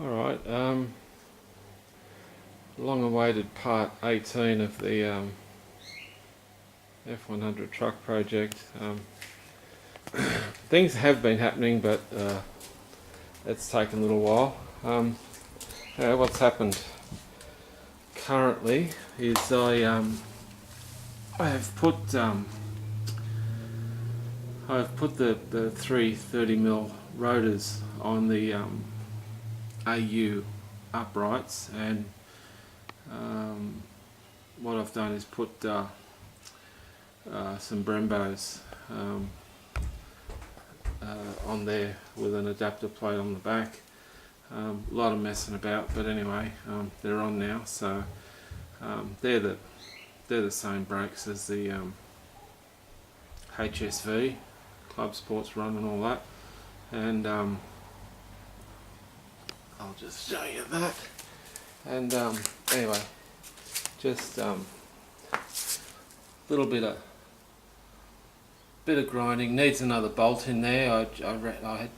Alright, long awaited part 18 of the F100 truck project. Things have been happening, but it's taken a little while. What's happened currently is I have put the three 30mm rotors on the AU uprights, and what I've done is put some Brembos on there with an adapter plate on the back. A lot of messing about, but anyway, they're on now. So they're the same brakes as the HSV Club Sports Run and all that, and I'll just show you that. And anyway, just little bit of grinding. Needs another bolt in there. I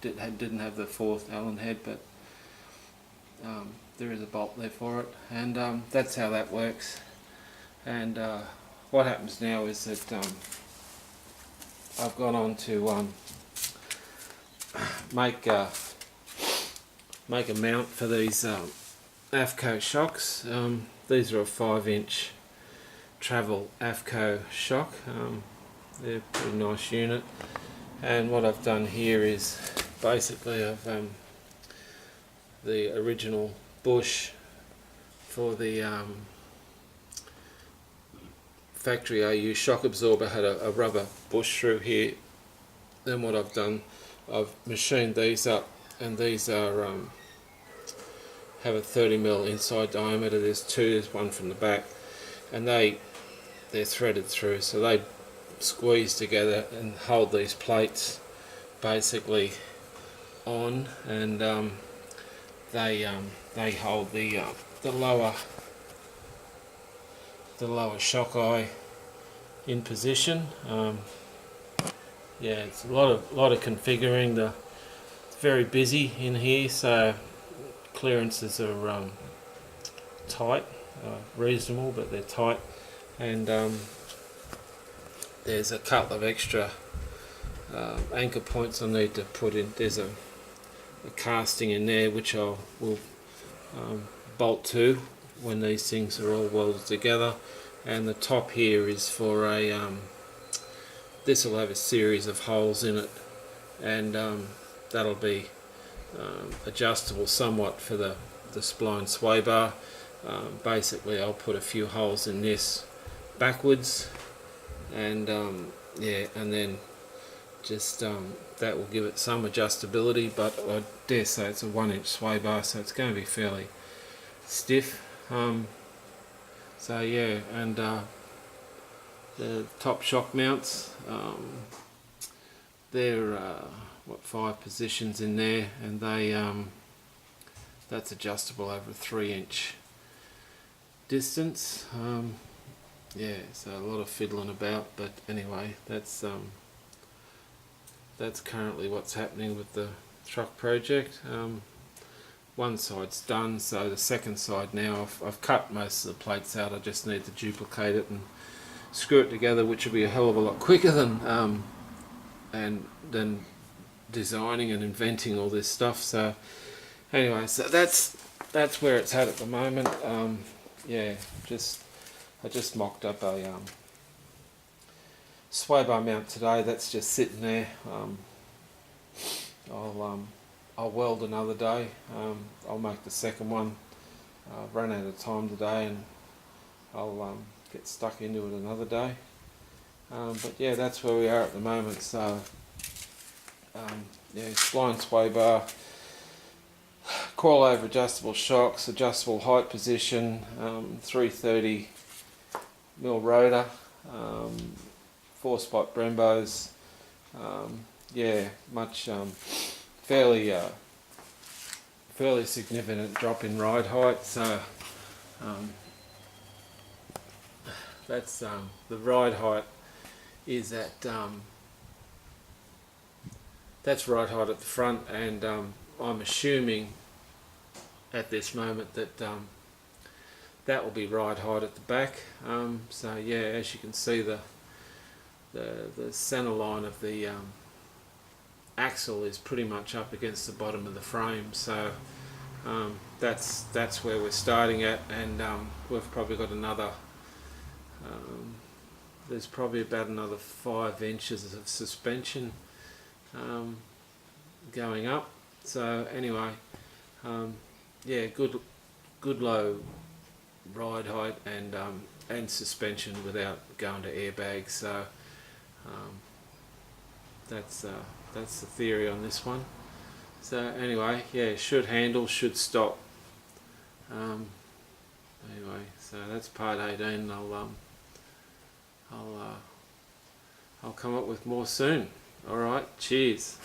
didn't have the fourth Allen head, but there is a bolt there for it, and that's how that works. And what happens now is that I've gone on to make a mount for these AFCO shocks. These are a 5-inch travel AFCO shock. They're a pretty nice unit, and what I've done here is basically I've the original bush for the factory AU shock absorber had a rubber bush through here. Then what I've done, I've machined these up, and these are have a 30mm inside diameter. There's one from the back, and they're threaded through, so they squeeze together and hold these plates basically on, and they hold the lower shock eye in position. Yeah, it's a lot of configuring. It's very busy in here, so clearances are tight, reasonable, but they're tight, and there's a couple of extra anchor points I need to put in. There's a casting in there which I will bolt to when these things are all welded together, and the top here is for a this will have a series of holes in it, and that'll be adjustable somewhat for the spline sway bar. Basically I'll put a few holes in this backwards, and yeah, and then just that will give it some adjustability, but I dare say it's a 1-inch sway bar, so it's going to be fairly stiff. So yeah, and the top shock mounts, they're 5 positions in there, and they that's adjustable over a 3-inch distance. Yeah, so a lot of fiddling about, but anyway, that's currently what's happening with the truck project. One side's done, so the second side now, I've cut most of the plates out. I just need to duplicate it and screw it together, which will be a hell of a lot quicker than designing and inventing all this stuff. So anyway, so that's where it's at the moment. Yeah, I just mocked up a sway bar mount today. That's just sitting there. I'll weld another day. I'll make the second one. I've run out of time today, and I'll get stuck into it another day. But yeah, that's where we are at the moment. So yeah, spline sway bar, coilover adjustable shocks, adjustable height position, 330mm rotor, 4-spot Brembos. Yeah, much fairly significant drop in ride height. So that's the ride height is at that's ride height at the front, and I'm assuming at this moment that that will be ride height at the back. So yeah, as you can see, the centre line of the axle is pretty much up against the bottom of the frame. So that's where we're starting at, and we've probably got another. There's probably about another 5 inches of suspension going up. So anyway, yeah, good low ride height and suspension without going to airbags. So that's the theory on this one. So anyway, yeah, should handle, should stop. Anyway, so that's part 18. I'll come up with more soon. All right, cheers.